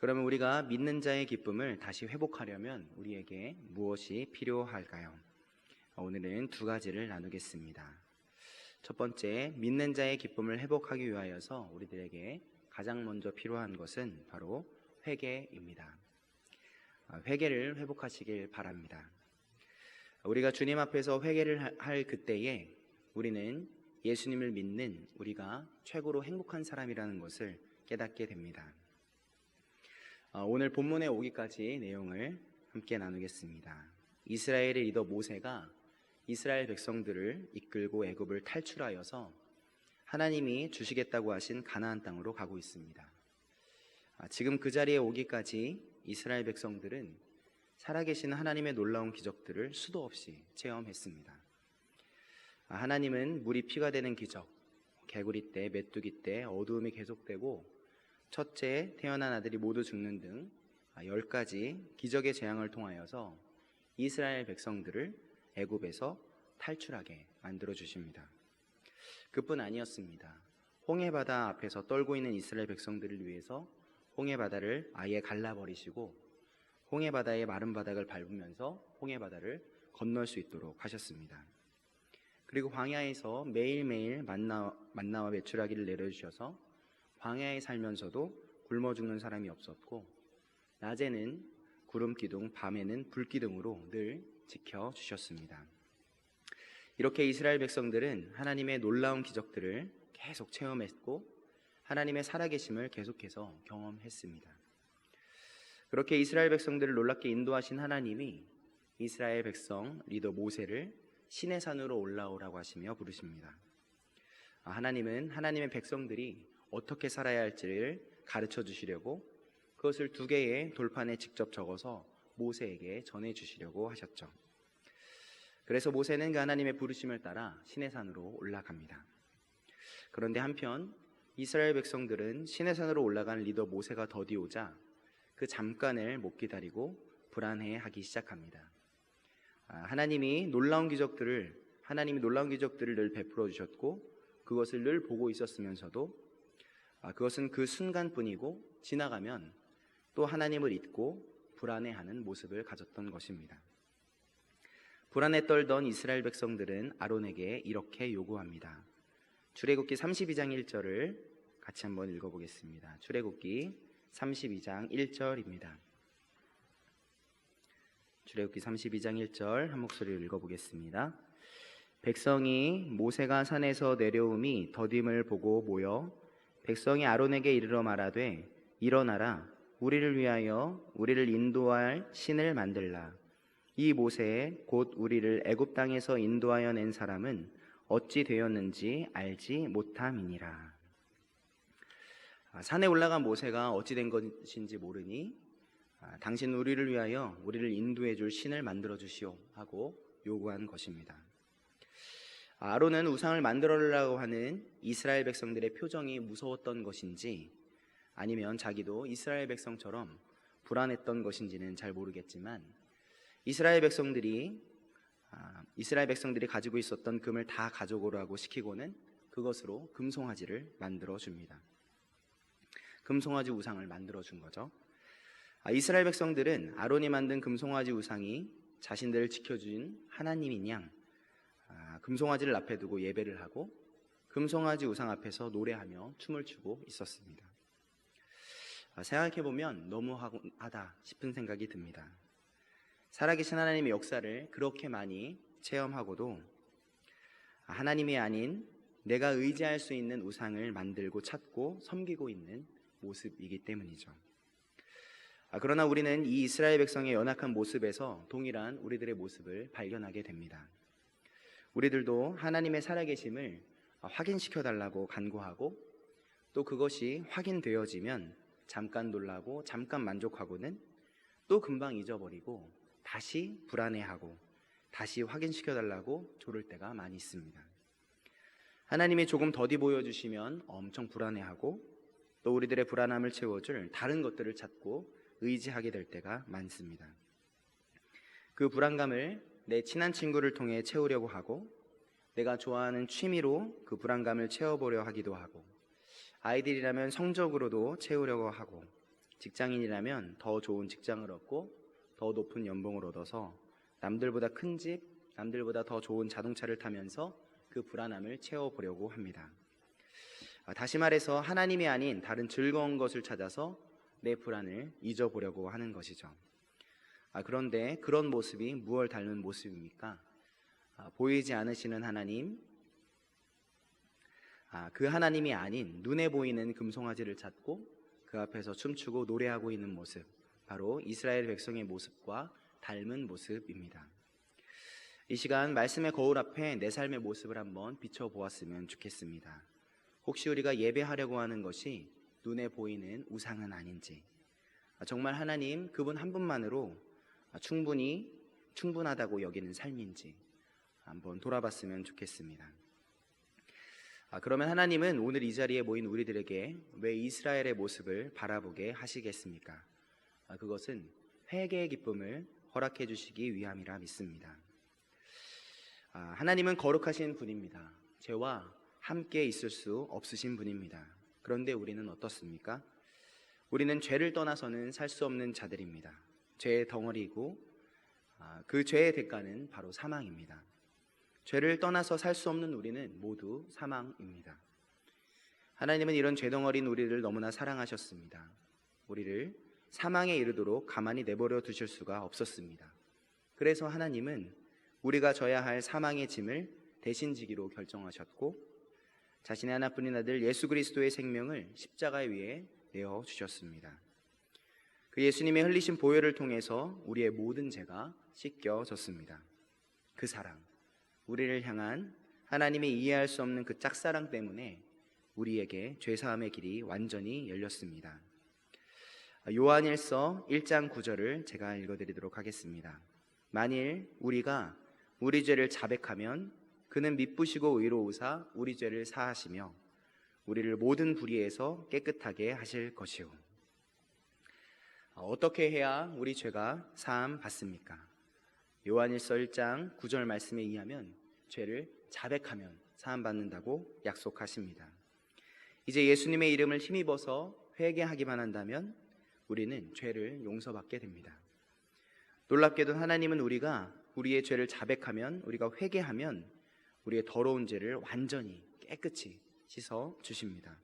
그러면 우리가 믿는 자의 기쁨을 다시 회복하려면 우리에게 무엇이 필요할까요? 오늘은 두 가지를 나누겠습니다. 첫 번째, 믿는 자의 기쁨을 회복하기 위하여서 우리들에게 가장 먼저 필요한 것은 바로 회개입니다. 회개를 회복하시길 바랍니다. 우리가 주님 앞에서 회개를 할 그때에 우리는 예수님을 믿는 우리가 최고로 행복한 사람이라는 것을 깨닫게 됩니다. 오늘 본문에 오기까지 내용을 함께 나누겠습니다. 이스라엘의 리더 모세가 이스라엘 백성들을 이끌고 애굽을 탈출하여서 하나님이 주시겠다고 하신 가나안 땅으로 가고 있습니다. 지금 그 자리에 오기까지 이스라엘 백성들은 살아계신 하나님의 놀라운 기적들을 수도 없이 체험했습니다. 하나님은 물이 피가 되는 기적, 개구리 때, 메뚜기 때 어두움이 계속되고 첫째 태어난 아들이 모두 죽는 등 10가지 기적의 재앙을 통하여서 이스라엘 백성들을 애굽에서 탈출하게 만들어 주십니다. 그뿐 아니었습니다. 홍해바다 앞에서 떨고 있는 이스라엘 백성들을 위해서 홍해바다를 아예 갈라버리시고 홍해바다의 마른 바닥을 밟으면서 홍해바다를 건널 수 있도록 하셨습니다. 그리고 광야에서 매일매일 만나와 메추라기를 내려주셔서 광야에 살면서도 굶어 죽는 사람이 없었고 낮에는 구름 기둥, 밤에는 불 기둥으로 늘 지켜주셨습니다. 이렇게 이스라엘 백성들은 하나님의 놀라운 기적들을 계속 체험했고 하나님의 살아계심을 계속해서 경험했습니다. 그렇게 이스라엘 백성들을 놀랍게 인도하신 하나님이 이스라엘 백성 리더 모세를 신의 산으로 올라오라고 하시며 부르십니다. 하나님은 하나님의 백성들이 어떻게 살아야 할지를 가르쳐 주시려고 그것을 2개의 돌판에 직접 적어서 모세에게 전해주시려고 하셨죠. 그래서 모세는 그 하나님의 부르심을 따라 신의 산으로 올라갑니다. 그런데 한편 이스라엘 백성들은 신의 산으로 올라간 리더 모세가 더디 오자 그 잠깐을 못 기다리고 불안해하기 시작합니다. 하나님이 놀라운 기적들을 늘 베풀어 주셨고 그것을 늘 보고 있었으면서도 그것은 그 순간뿐이고 지나가면 또 하나님을 잊고 불안해하는 모습을 가졌던 것입니다. 불안에 떨던 이스라엘 백성들은 아론에게 이렇게 요구합니다. 출애굽기 32장 1절을 같이 한번 읽어보겠습니다. 출애굽기 32장 1절입니다. 출애굽기 32장 1절 한 목소리로 읽어보겠습니다. 백성이 모세가 산에서 내려옴이 더딤을 보고 모여 백성이 아론에게 이르러 말하되 일어나라 우리를 위하여 우리를 인도할 신을 만들라. 이 모세 곧 우리를 애굽 땅에서 인도하여 낸 사람은 어찌 되었는지 알지 못함이니라. 산에 올라간 모세가 어찌 된 것인지 모르니 당신 우리를 위하여 우리를 인도해 줄 신을 만들어 주시오 하고 요구한 것입니다. 아론은 우상을 만들어라고 하는 이스라엘 백성들의 표정이 무서웠던 것인지 아니면 자기도 이스라엘 백성처럼 불안했던 것인지는 잘 모르겠지만 이스라엘 백성들이 가지고 있었던 금을 다 가져오라고 시키고는 그것으로 금송아지를 만들어 줍니다. 금송아지 우상을 만들어 준 거죠. 이스라엘 백성들은 아론이 만든 금송아지 우상이 자신들을 지켜준 하나님인 양 금송아지를 앞에 두고 예배를 하고 금송아지 우상 앞에서 노래하며 춤을 추고 있었습니다. 생각해보면 너무하다 싶은 생각이 듭니다. 살아계신 하나님의 역사를 그렇게 많이 체험하고도 하나님이 아닌 내가 의지할 수 있는 우상을 만들고 찾고 섬기고 있는 모습이기 때문이죠. 그러나 우리는 이 이스라엘 백성의 연약한 모습에서 동일한 우리들의 모습을 발견하게 됩니다. 우리들도 하나님의 살아계심을 확인시켜달라고 간구하고 또 그것이 확인되어지면 잠깐 놀라고 잠깐 만족하고는 또 금방 잊어버리고 다시 불안해하고 다시 확인시켜달라고 조를 때가 많이 있습니다. 하나님이 조금 더디 보여주시면 엄청 불안해하고 또 우리들의 불안함을 채워줄 다른 것들을 찾고 의지하게 될 때가 많습니다. 그 불안감을 내 친한 친구를 통해 채우려고 하고 내가 좋아하는 취미로 그 불안감을 채워보려 하기도 하고 아이들이라면 성적으로도 채우려고 하고 직장인이라면 더 좋은 직장을 얻고 더 높은 연봉을 얻어서 남들보다 큰 집, 남들보다 더 좋은 자동차를 타면서 그 불안함을 채워보려고 합니다. 다시 말해서 하나님이 아닌 다른 즐거운 것을 찾아서 내 불안을 잊어보려고 하는 것이죠. 그런데 그런 모습이 무엇을 닮은 모습입니까? 보이지 않으시는 하나님, 그 하나님이 아닌 눈에 보이는 금송아지를 찾고 그 앞에서 춤추고 노래하고 있는 모습, 바로 이스라엘 백성의 모습과 닮은 모습입니다. 이 시간 말씀의 거울 앞에 내 삶의 모습을 한번 비춰보았으면 좋겠습니다. 혹시 우리가 예배하려고 하는 것이 눈에 보이는 우상은 아닌지, 정말 하나님 그분 한 분만으로 충분하다고 여기는 삶인지 한번 돌아봤으면 좋겠습니다. 그러면 하나님은 오늘 이 자리에 모인 우리들에게 왜 이스라엘의 모습을 바라보게 하시겠습니까? 그것은 회개의 기쁨을 허락해 주시기 위함이라 믿습니다. 하나님은 거룩하신 분입니다. 죄와 함께 있을 수 없으신 분입니다. 그런데 우리는 어떻습니까? 우리는 죄를 떠나서는 살 수 없는 자들입니다. 죄의 덩어리이고 그 죄의 대가는 바로 사망입니다. 죄를 떠나서 살 수 없는 우리는 모두 사망입니다. 하나님은 이런 죄덩어리인 우리를 너무나 사랑하셨습니다. 우리를 사망에 이르도록 가만히 내버려 두실 수가 없었습니다. 그래서 하나님은 우리가 져야 할 사망의 짐을 대신 지기로 결정하셨고 자신의 하나뿐인 아들 예수 그리스도의 생명을 십자가 위에 내어주셨습니다. 그 예수님의 흘리신 보혈을 통해서 우리의 모든 죄가 씻겨졌습니다. 그 사랑, 우리를 향한 하나님의 이해할 수 없는 그 짝사랑 때문에 우리에게 죄사함의 길이 완전히 열렸습니다. 요한일서 1장 9절을 제가 읽어드리도록 하겠습니다. 만일 우리가 우리 죄를 자백하면 그는 미쁘시고 의로우사 우리 죄를 사하시며 우리를 모든 불의에서 깨끗하게 하실 것이요. 어떻게 해야 우리 죄가 사함 받습니까? 요한일서 1장 9절 말씀에 의하면 죄를 자백하면 사함 받는다고 약속하십니다. 이제 예수님의 이름을 힘입어서 회개하기만 한다면 우리는 죄를 용서받게 됩니다. 놀랍게도 하나님은 우리가 우리의 죄를 자백하면, 우리가 회개하면 우리의 더러운 죄를 완전히 깨끗이 씻어 주십니다.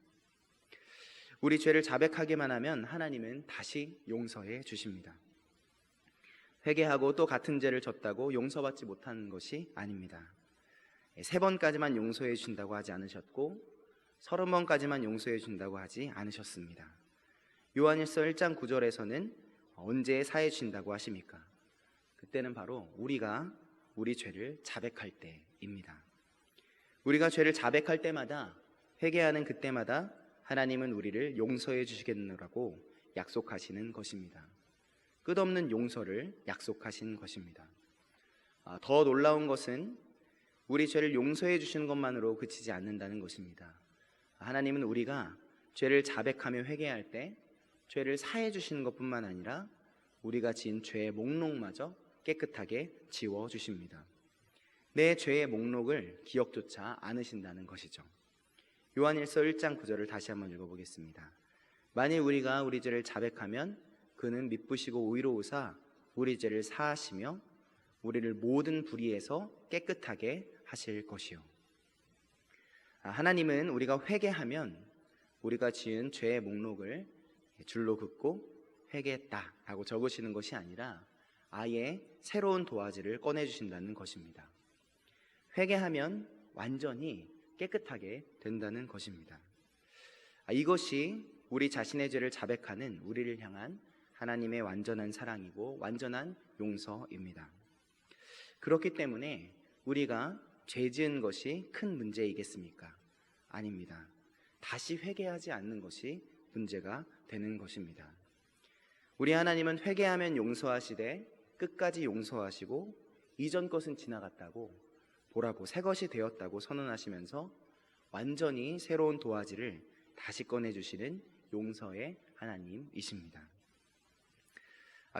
우리 죄를 자백하기만 하면 하나님은 다시 용서해 주십니다. 회개하고 또 같은 죄를 졌다고 용서받지 못하는 것이 아닙니다. 3번까지만 용서해 주신다고 하지 않으셨고 30번까지만 용서해 준다고 하지 않으셨습니다. 요한일서 1장 9절에서는 언제 사해 주신다고 하십니까? 그때는 바로 우리가 우리 죄를 자백할 때입니다. 우리가 죄를 자백할 때마다, 회개하는 그때마다 하나님은 우리를 용서해 주시겠노라고 약속하시는 것입니다. 끝없는 용서를 약속하신 것입니다. 더 놀라운 것은 우리 죄를 용서해 주시는 것만으로 그치지 않는다는 것입니다. 하나님은 우리가 죄를 자백하며 회개할 때 죄를 사해 주시는 것뿐만 아니라 우리가 지은 죄의 목록마저 깨끗하게 지워주십니다. 내 죄의 목록을 기억조차 않으신다는 것이죠. 요한일서 1장 9절을 다시 한번 읽어보겠습니다. 만일 우리가 우리 죄를 자백하면 그는 미쁘시고 의로우사 우리 죄를 사하시며 우리를 모든 불의에서 깨끗하게 하실 것이요. 하나님은 우리가 회개하면 우리가 지은 죄의 목록을 줄로 긋고 회개했다라고 적으시는 것이 아니라 아예 새로운 도화지를 꺼내주신다는 것입니다. 회개하면 완전히 깨끗하게 된다는 것입니다. 이것이 우리 자신의 죄를 자백하는 우리를 향한 하나님의 완전한 사랑이고 완전한 용서입니다. 그렇기 때문에 우리가 죄 지은 것이 큰 문제이겠습니까? 아닙니다. 다시 회개하지 않는 것이 문제가 되는 것입니다. 우리 하나님은 회개하면 용서하시되 끝까지 용서하시고 이전 것은 지나갔다고 보라고 새 것이 되었다고 선언하시면서 완전히 새로운 도화지를 다시 꺼내주시는 용서의 하나님이십니다.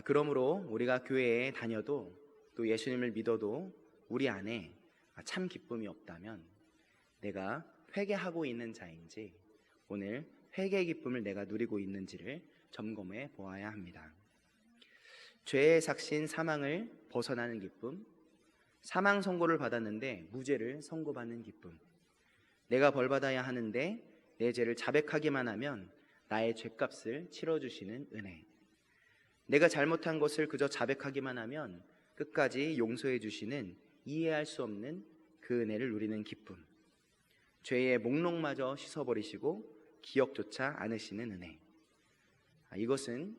그러므로 우리가 교회에 다녀도 또 예수님을 믿어도 우리 안에 참 기쁨이 없다면 내가 회개하고 있는 자인지 오늘 회개의 기쁨을 내가 누리고 있는지를 점검해 보아야 합니다. 죄의 삭신 사망을 벗어나는 기쁨, 사망 선고를 받았는데 무죄를 선고받는 기쁨, 내가 벌받아야 하는데 내 죄를 자백하기만 하면 나의 죄값을 치러주시는 은혜, 내가 잘못한 것을 그저 자백하기만 하면 끝까지 용서해 주시는 이해할 수 없는 그 은혜를 누리는 기쁨, 죄의 목록마저 씻어버리시고 기억조차 않으시는 은혜. 이것은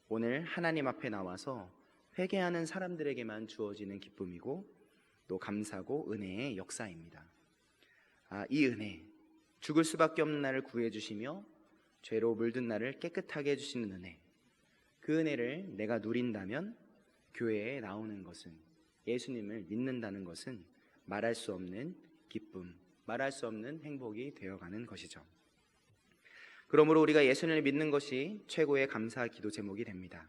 오늘 하나님 앞에 나와서 회개하는 사람들에게만 주어지는 기쁨이고 또 감사고 은혜의 역사입니다. 이 은혜, 죽을 수밖에 없는 나를 구해 주시며 죄로 물든 나를 깨끗하게 해주시는 은혜, 그 은혜를 내가 누린다면 교회에 나오는 것은, 예수님을 믿는다는 것은 말할 수 없는 기쁨, 말할 수 없는 행복이 되어가는 것이죠. 그러므로 우리가 예수님을 믿는 것이 최고의 감사 기도 제목이 됩니다.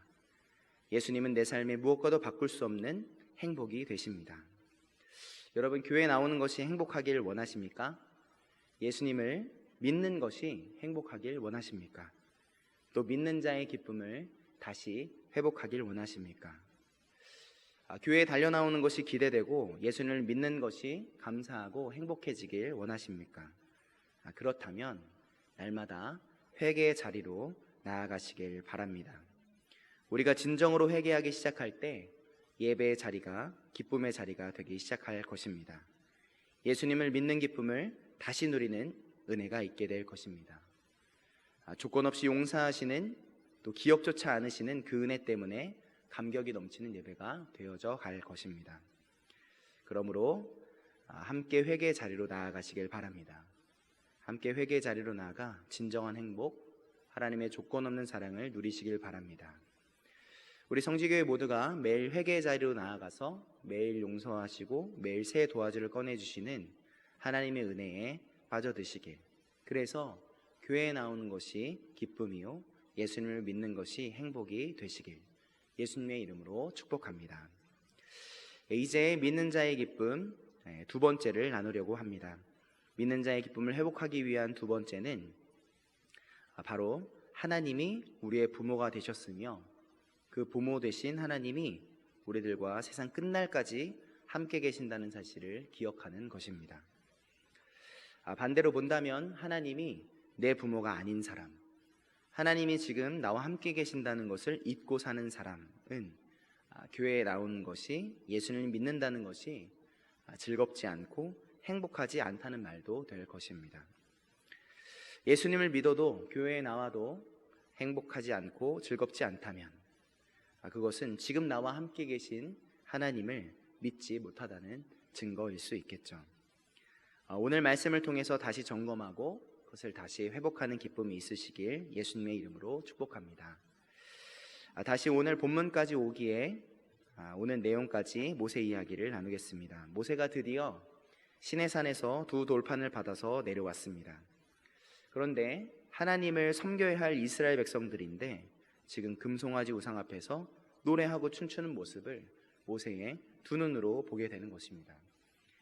예수님은 내 삶에 무엇과도 바꿀 수 없는 행복이 되십니다. 여러분, 교회에 나오는 것이 행복하길 원하십니까? 예수님을 믿는 것이 행복하길 원하십니까? 또 믿는 자의 기쁨을 다시 회복하길 원하십니까? 교회에 달려나오는 것이 기대되고 예수님을 믿는 것이 감사하고 행복해지길 원하십니까? 그렇다면 날마다 회개의 자리로 나아가시길 바랍니다. 우리가 진정으로 회개하기 시작할 때 예배의 자리가 기쁨의 자리가 되기 시작할 것입니다. 예수님을 믿는 기쁨을 다시 누리는 은혜가 있게 될 것입니다. 조건 없이 용서하시는, 또 기억조차 않으시는 그 은혜 때문에 감격이 넘치는 예배가 되어져 갈 것입니다. 그러므로 함께 회개의 자리로 나아가시길 바랍니다. 함께 회개의 자리로 나아가 진정한 행복, 하나님의 조건 없는 사랑을 누리시길 바랍니다. 우리 성지교회 모두가 매일 회개의 자리로 나아가서 매일 용서하시고 매일 새 도화지를 꺼내주시는 하나님의 은혜에 빠져드시길, 그래서 교회에 나오는 것이 기쁨이요 예수님을 믿는 것이 행복이 되시길 예수님의 이름으로 축복합니다. 이제 믿는 자의 기쁨 두 번째를 나누려고 합니다. 믿는 자의 기쁨을 회복하기 위한 두 번째는 바로 하나님이 우리의 부모가 되셨으며 그 부모 되신 하나님이 우리들과 세상 끝날까지 함께 계신다는 사실을 기억하는 것입니다. 반대로 본다면 하나님이 내 부모가 아닌 사람, 하나님이 지금 나와 함께 계신다는 것을 잊고 사는 사람은 교회에 나오는 것이, 예수님을 믿는다는 것이 즐겁지 않고 행복하지 않다는 말도 될 것입니다. 예수님을 믿어도 교회에 나와도 행복하지 않고 즐겁지 않다면 그것은 지금 나와 함께 계신 하나님을 믿지 못하다는 증거일 수 있겠죠. 오늘 말씀을 통해서 다시 점검하고 그것을 다시 회복하는 기쁨이 있으시길 예수님의 이름으로 축복합니다. 다시 오늘 본문까지 오기에 오늘 내용까지 모세 이야기를 나누겠습니다. 모세가 드디어 시내산에서 두 돌판을 받아서 내려왔습니다. 그런데 하나님을 섬겨야 할 이스라엘 백성들인데 지금 금송아지 우상 앞에서 노래하고 춤추는 모습을 모세의 두 눈으로 보게 되는 것입니다.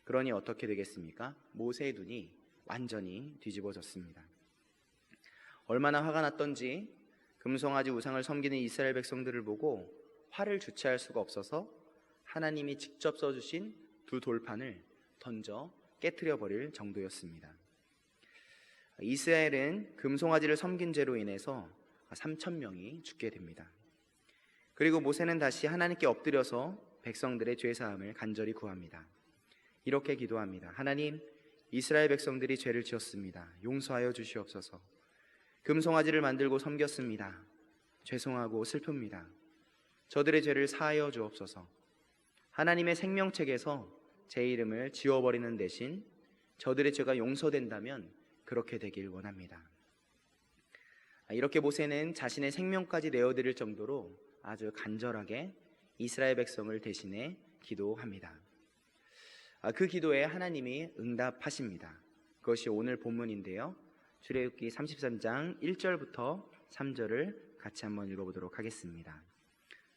그러니 어떻게 되겠습니까? 모세의 눈이 완전히 뒤집어졌습니다. 얼마나 화가 났던지 금송아지 우상을 섬기는 이스라엘 백성들을 보고 화를 주체할 수가 없어서 하나님이 직접 써주신 두 돌판을 던져 깨트려 버릴 정도였습니다. 이스라엘은 금송아지를 섬긴 죄로 인해서 3,000명이 죽게 됩니다. 그리고 모세는 다시 하나님께 엎드려서 백성들의 죄사함을 간절히 구합니다. 이렇게 기도합니다. 하나님, 이스라엘 백성들이 죄를 지었습니다. 용서하여 주시옵소서. 금송아지를 만들고 섬겼습니다. 죄송하고 슬픕니다. 저들의 죄를 사하여 주옵소서. 하나님의 생명책에서 제 이름을 지워버리는 대신 저들의 죄가 용서된다면 그렇게 되길 원합니다. 이렇게 모세는 자신의 생명까지 내어드릴 정도로 아주 간절하게 이스라엘 백성을 대신해 기도합니다. 그 기도에 하나님이 응답하십니다. 그것이 오늘 본문인데요. 출애굽기 33장 1절부터 3절을 같이 한번 읽어보도록 하겠습니다.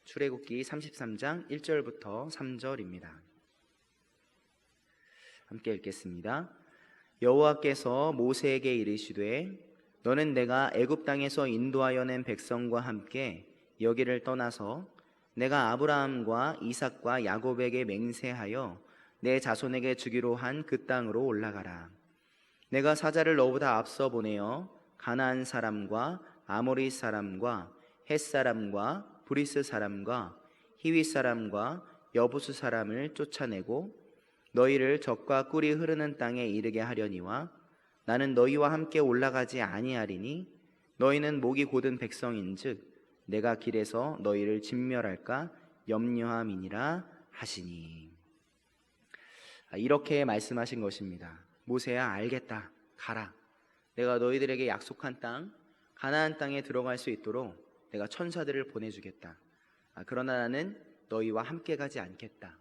출애굽기 33장 1절부터 3절입니다. 함께 읽겠습니다. 여호와께서 모세에게 이르시되 너는 내가 애굽 땅에서 인도하여 낸 백성과 함께 여기를 떠나서 내가 아브라함과 이삭과 야곱에게 맹세하여 내 자손에게 주기로 한 그 땅으로 올라가라. 내가 사자를 너보다 앞서 보내어 가나안 사람과 아모리 사람과 헷 사람과 브리스 사람과 히위 사람과 여부수 사람을 쫓아내고 너희를 적과 꿀이 흐르는 땅에 이르게 하려니와 나는 너희와 함께 올라가지 아니하리니 너희는 목이 곧은 백성인즉 내가 길에서 너희를 진멸할까 염려함이니라 하시니. 이렇게 말씀하신 것입니다. 모세야, 알겠다, 가라. 내가 너희들에게 약속한 땅 가나안 땅에 들어갈 수 있도록 내가 천사들을 보내주겠다. 그러나 나는 너희와 함께 가지 않겠다.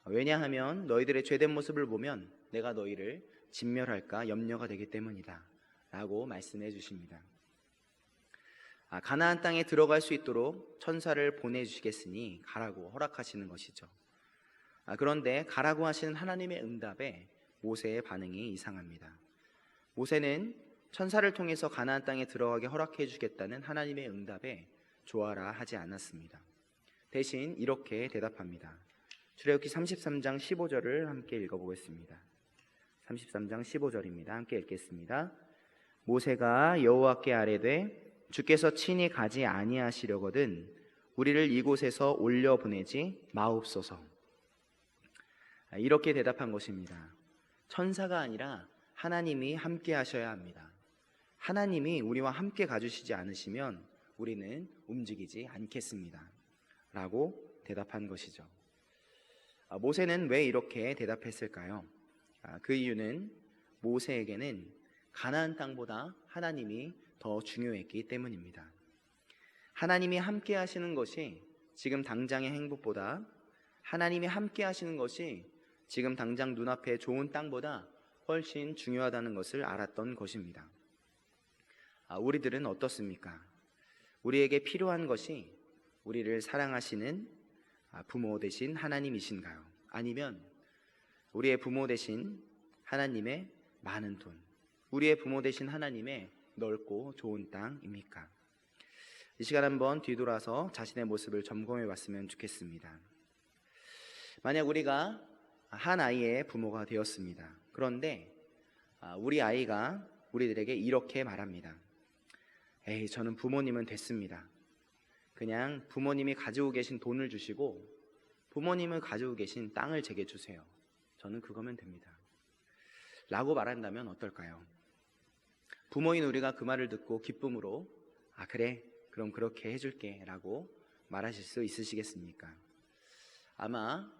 왜냐하면 너희들의 죄된 모습을 보면 내가 너희를 진멸할까 염려가 되기 때문이다 라고 말씀해 주십니다. 가나안 땅에 들어갈 수 있도록 천사를 보내주시겠으니 가라고 허락하시는 것이죠. 그런데 가라고 하시는 하나님의 응답에 모세의 반응이 이상합니다. 모세는 천사를 통해서 가나안 땅에 들어가게 허락해 주겠다는 하나님의 응답에 좋아라 하지 않았습니다. 대신 이렇게 대답합니다. 출애굽기 33장 15절을 함께 읽어보겠습니다. 33장 15절입니다. 함께 읽겠습니다. 모세가 여호와께 아뢰되 주께서 친히 가지 아니하시려거든 우리를 이곳에서 올려보내지 마옵소서. 이렇게 대답한 것입니다. 천사가 아니라 하나님이 함께 하셔야 합니다. 하나님이 우리와 함께 가주시지 않으시면 우리는 움직이지 않겠습니다 라고 대답한 것이죠. 모세는 왜 이렇게 대답했을까요? 그 이유는 모세에게는 가나안 땅보다 하나님이 더 중요했기 때문입니다. 하나님이 함께 하시는 것이 지금 당장의 행복보다, 하나님이 함께 하시는 것이 지금 당장 눈앞에 좋은 땅보다 훨씬 중요하다는 것을 알았던 것입니다. 우리들은 어떻습니까? 우리에게 필요한 것이 우리를 사랑하시는 부모 되신 하나님이신가요? 아니면 우리의 부모 되신 하나님의 많은 돈, 우리의 부모 되신 하나님의 넓고 좋은 땅입니까? 이 시간 한번 뒤돌아서 자신의 모습을 점검해 봤으면 좋겠습니다. 만약 우리가 한 아이의 부모가 되었습니다. 그런데 우리 아이가 우리들에게 이렇게 말합니다. 에이, 저는 부모님은 됐습니다. 그냥 부모님이 가지고 계신 돈을 주시고 부모님을 가지고 계신 땅을 제게 주세요. 저는 그거면 됩니다 라고 말한다면 어떨까요? 부모인 우리가 그 말을 듣고 기쁨으로 그래, 그럼 그렇게 해줄게 라고 말하실 수 있으시겠습니까? 아마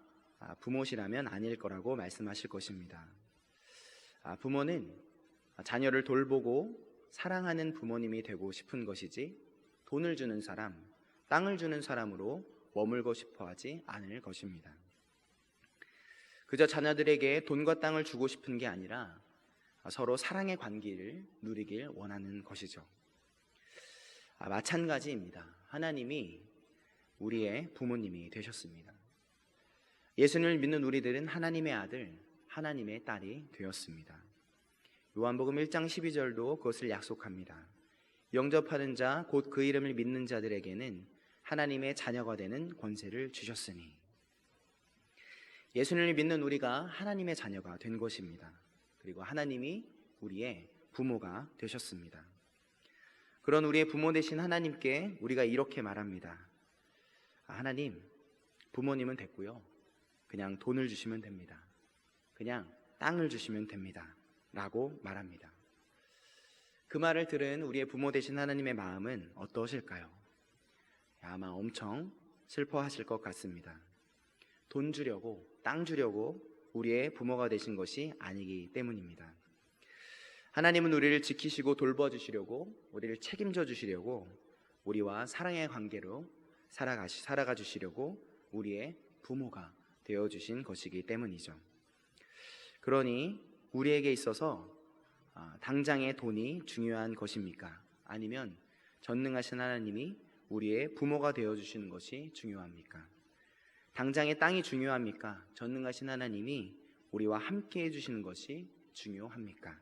부모시라면 아닐 거라고 말씀하실 것입니다. 부모는 자녀를 돌보고 사랑하는 부모님이 되고 싶은 것이지 돈을 주는 사람, 땅을 주는 사람으로 머물고 싶어 하지 않을 것입니다. 그저 자녀들에게 돈과 땅을 주고 싶은 게 아니라 서로 사랑의 관계를 누리길 원하는 것이죠. 마찬가지입니다. 하나님이 우리의 부모님이 되셨습니다. 예수님을 믿는 우리들은 하나님의 아들, 하나님의 딸이 되었습니다. 요한복음 1장 12절도 그것을 약속합니다. 영접하는 자, 곧 그 이름을 믿는 자들에게는 하나님의 자녀가 되는 권세를 주셨으니. 예수님을 믿는 우리가 하나님의 자녀가 된 것입니다. 그리고 하나님이 우리의 부모가 되셨습니다. 그런 우리의 부모 되신 하나님께 우리가 이렇게 말합니다. 하나님, 부모님은 됐고요. 그냥 돈을 주시면 됩니다. 그냥 땅을 주시면 됩니다 라고 말합니다. 그 말을 들은 우리의 부모 되신 하나님의 마음은 어떠실까요? 아마 엄청 슬퍼하실 것 같습니다. 돈 주려고, 땅 주려고 우리의 부모가 되신 것이 아니기 때문입니다. 하나님은 우리를 지키시고 돌봐주시려고, 우리를 책임져 주시려고, 우리와 사랑의 관계로 살아가 주시려고 우리의 부모가 되어주신 것이기 때문이죠. 그러니 우리에게 있어서 당장의 돈이 중요한 것입니까? 아니면 전능하신 하나님이 우리의 부모가 되어주시는 것이 중요합니까? 당장의 땅이 중요합니까? 전능하신 하나님이 우리와 함께 해주시는 것이 중요합니까?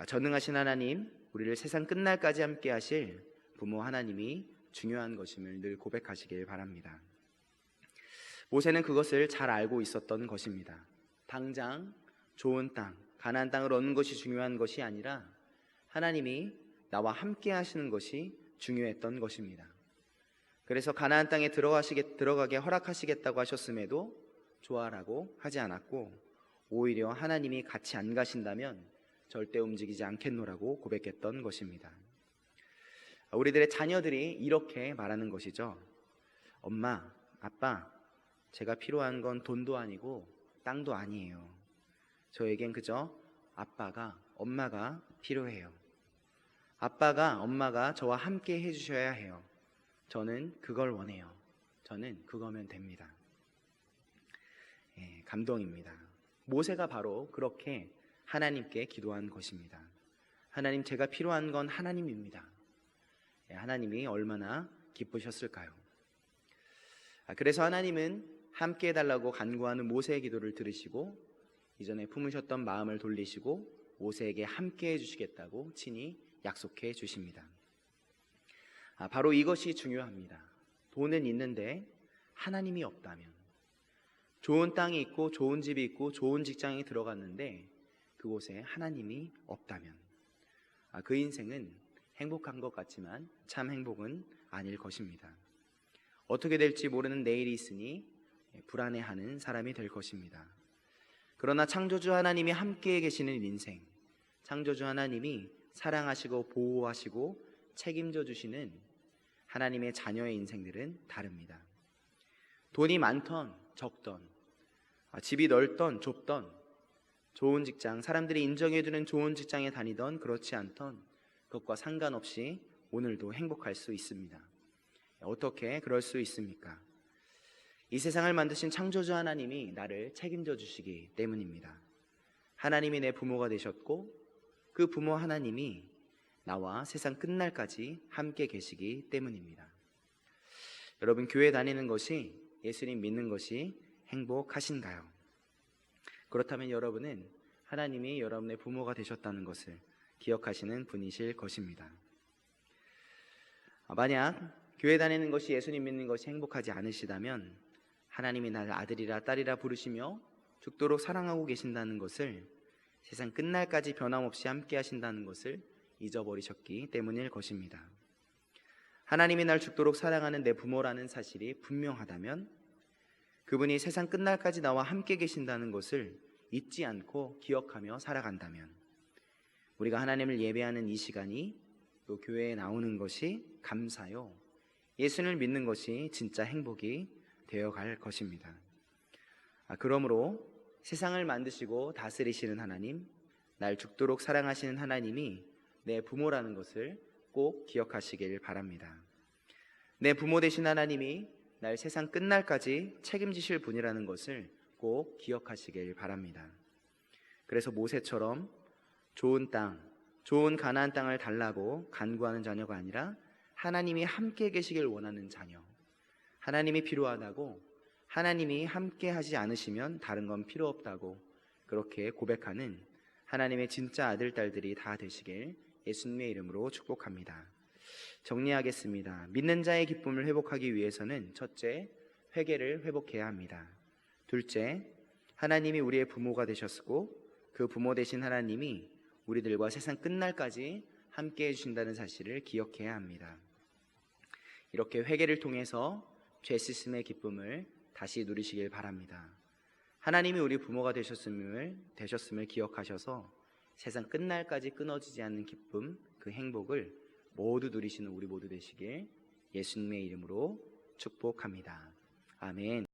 전능하신 하나님, 우리를 세상 끝날까지 함께 하실 부모 하나님이 중요한 것임을 늘 고백하시길 바랍니다. 모세는 그것을 잘 알고 있었던 것입니다. 당장 좋은 땅, 가나안 땅을 얻는 것이 중요한 것이 아니라 하나님이 나와 함께 하시는 것이 중요했던 것입니다. 그래서 가나안 땅에 들어가게 허락하시겠다고 하셨음에도 좋아라고 하지 않았고, 오히려 하나님이 같이 안 가신다면 절대 움직이지 않겠노라고 고백했던 것입니다. 우리들의 자녀들이 이렇게 말하는 것이죠. 엄마, 아빠, 제가 필요한 건 돈도 아니고 땅도 아니에요. 저에겐 그저 아빠가, 엄마가 필요해요. 아빠가, 엄마가 저와 함께 해주셔야 해요. 저는 그걸 원해요. 저는 그거면 됩니다. 감동입니다. 모세가 바로 그렇게 하나님께 기도한 것입니다. 하나님, 제가 필요한 건 하나님입니다. 하나님이 얼마나 기쁘셨을까요? 그래서 하나님은 함께 해달라고 간구하는 모세의 기도를 들으시고 이전에 품으셨던 마음을 돌리시고 모세에게 함께 해주시겠다고 친히 약속해 주십니다. 바로 이것이 중요합니다. 돈은 있는데 하나님이 없다면, 좋은 땅이 있고 좋은 집이 있고 좋은 직장에 들어갔는데 그곳에 하나님이 없다면 그 인생은 행복한 것 같지만 참 행복은 아닐 것입니다. 어떻게 될지 모르는 내일이 있으니 불안해하는 사람이 될 것입니다. 그러나 창조주 하나님이 함께 계시는 인생, 창조주 하나님이 사랑하시고 보호하시고 책임져 주시는 하나님의 자녀의 인생들은 다릅니다. 돈이 많던 적던, 집이 넓던 좁던, 좋은 직장, 사람들이 인정해주는 좋은 직장에 다니던 그렇지 않던, 그것과 상관없이 오늘도 행복할 수 있습니다. 어떻게 그럴 수 있습니까? 이 세상을 만드신 창조주 하나님이 나를 책임져 주시기 때문입니다. 하나님이 내 부모가 되셨고 그 부모 하나님이 나와 세상 끝날까지 함께 계시기 때문입니다. 여러분, 교회 다니는 것이, 예수님 믿는 것이 행복하신가요? 그렇다면 여러분은 하나님이 여러분의 부모가 되셨다는 것을 기억하시는 분이실 것입니다. 만약 교회 다니는 것이, 예수님 믿는 것이 행복하지 않으시다면 하나님이 나를 아들이라 딸이라 부르시며 죽도록 사랑하고 계신다는 것을, 세상 끝날까지 변함없이 함께 하신다는 것을 잊어버리셨기 때문일 것입니다. 하나님이 날 죽도록 사랑하는 내 부모라는 사실이 분명하다면, 그분이 세상 끝날까지 나와 함께 계신다는 것을 잊지 않고 기억하며 살아간다면, 우리가 하나님을 예배하는 이 시간이, 또 교회에 나오는 것이 감사요, 예수를 믿는 것이 진짜 행복이 되어갈 것입니다. 그러므로 세상을 만드시고 다스리시는 하나님, 날 죽도록 사랑하시는 하나님이 내 부모라는 것을 꼭 기억하시길 바랍니다. 내 부모 되신 하나님이 날 세상 끝날까지 책임지실 분이라는 것을 꼭 기억하시길 바랍니다. 그래서 모세처럼 좋은 땅, 좋은 가나안 땅을 달라고 간구하는 자녀가 아니라 하나님이 함께 계시길 원하는 자녀, 하나님이 필요하다고, 하나님이 함께 하지 않으시면 다른 건 필요 없다고 그렇게 고백하는 하나님의 진짜 아들, 딸들이 다 되시길 예수님의 이름으로 축복합니다. 정리하겠습니다. 믿는 자의 기쁨을 회복하기 위해서는 첫째, 회개를 회복해야 합니다. 둘째, 하나님이 우리의 부모가 되셨고 그 부모 되신 하나님이 우리들과 세상 끝날까지 함께 해주신다는 사실을 기억해야 합니다. 이렇게 회개를 통해서 죄 씻음의 기쁨을 다시 누리시길 바랍니다. 하나님이 우리 부모가 되셨음을 기억하셔서 세상 끝날까지 끊어지지 않는 기쁨, 그 행복을 모두 누리시는 우리 모두 되시길 예수님의 이름으로 축복합니다. 아멘.